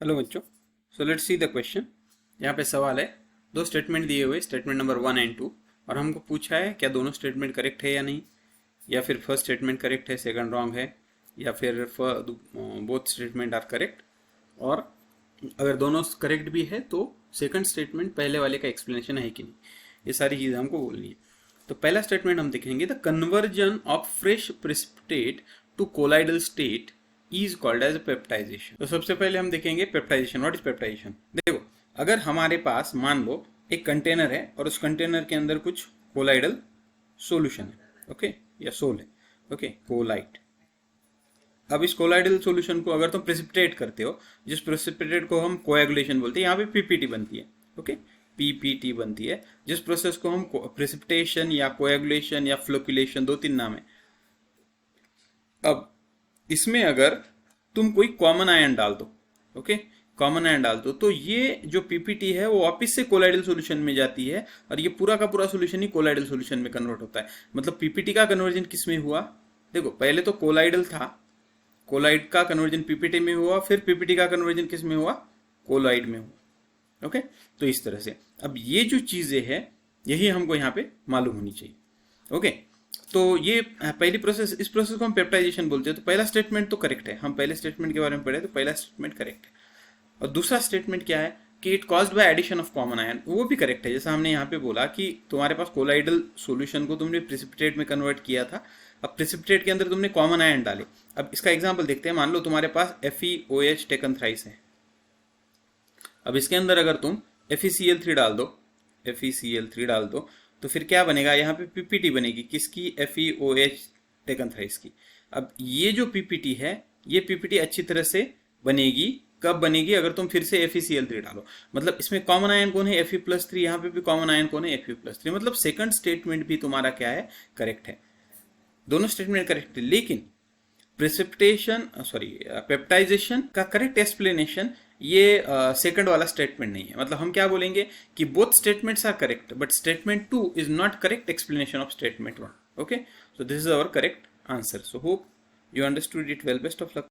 Hello बच्चों, so let's see the question. यहाँ पे सवाल है, दो स्टेटमेंट दिए हुए, स्टेटमेंट नंबर 1 एंड 2, और हमको पूछा है क्या दोनों स्टेटमेंट करेक्ट है या नहीं, या फिर फर्स्ट स्टेटमेंट करेक्ट है सेकंड रॉन्ग है, या फिर बोथ स्टेटमेंट आर करेक्ट। और अगर दोनों करेक्ट भी है तो सेकंड स्टेटमेंट पहले वाले का एक्सप्लेनेशन है कि नहीं, ये सारी चीज़ें हमको बोलनी है। तो पहला स्टेटमेंट हम देखेंगे, the conversion of fresh precipitate to colloidal state is called as peptization. तो सबसे पहले हम देखेंगे पेप्टाइजेशन। What is peptization? देखो, अगर हमारे पास मान लो एक कंटेनर है और उस कंटेनर के अंदर कुछ कोलाइडल सॉल्यूशन है, ओके, या सोल है, ओके, कोलाइट। अब इस कोलाइडल सॉल्यूशन को अगर तुम प्रेसिपिटेट करते हो, जिस प्रेसिपिटेट को हम कोएगुलेशन बोलते हैं, यहाँ पे पीपीटी बनती है, ओके, पीपीटी बनती है, जिस प्रोसेस को हम प्रेसिपिटेशन या कोएगुलेशन या फ्लोकुलेशन, दो तीन नाम है। अब इसमें अगर तुम कोई कॉमन आयन डाल दो, ओके, कॉमन आयन डाल दो, तो ये जो पीपीटी है वो वापस से कोलाइडल सॉल्यूशन में जाती है, और ये पूरा का पूरा सॉल्यूशन ही कोलाइडल सॉल्यूशन में कन्वर्ट होता है। मतलब पीपीटी का कन्वर्जन किस में हुआ? देखो, पहले तो कोलाइडल था, कोलाइड का कन्वर्जन पीपीटी में हुआ, फिर पीपीटी का कन्वर्जन किस में हुआ? कोलाइड में हुआ। ओके, तो इस तरह से अब ये जो चीजें हैं यही हमको यहाँ पे मालूम होनी चाहिए। ओके, तो ये पहली प्रोसेस, इस प्रोसेस को हम पेप्टाइजेशन बोलते हैं। तो पहला स्टेटमेंट तो करेक्ट है, हम पहले स्टेटमेंट के बारे में पढ़े तो पहला स्टेटमेंट करेक्ट है। और दूसरा स्टेटमेंट क्या है कि it caused by addition of common ion, वो भी करेक्ट है। जैसा हमने यहाँ पे बोला कि तुम्हारे पास कोलाइडल सॉल्यूशन को तुमने प्रेसिपिटेट में कन्वर्ट किया था, अब प्रेसिपिटेट के अंदर तुमने कॉमन आयन डाले। अब इसका एग्जाम्पल देखते हैं। मान लो तुम्हारे पास FeOH टेकन थ्राइस है। अब इसके अंदर अगर तुम FeCl3 डाल दो, FeCl3 डाल दो, तो फिर क्या बनेगा? यहाँ पे पीपीटी बनेगी, किसकी? FeOH टेकन थ्राइस की। अब ये जो पीपीटी है, ये पीपीटी अच्छी तरह से बनेगी। कब बनेगी? अगर तुम फिर से FeCl3 डालो। मतलब इसमें कॉमन आयन कौन है? Fe+3। यहाँ पे भी कॉमन आयन कौन है? Fe+3। मतलब सेकंड स्टेटमेंट भी तुम्हारा क्या है? करेक्ट है। दोनों स्टेटमेंट करेक्ट है, लेकिन प्रेसिपिटेशन पेप्टाइजेशन का करेक्ट एक्सप्लेनेशन ये सेकंड वाला स्टेटमेंट नहीं है। मतलब हम क्या बोलेंगे कि both statements are correct, but statement 2 is not correct explanation of statement 1। Okay, so this is our correct answer. So hope you understood it well. Best of luck.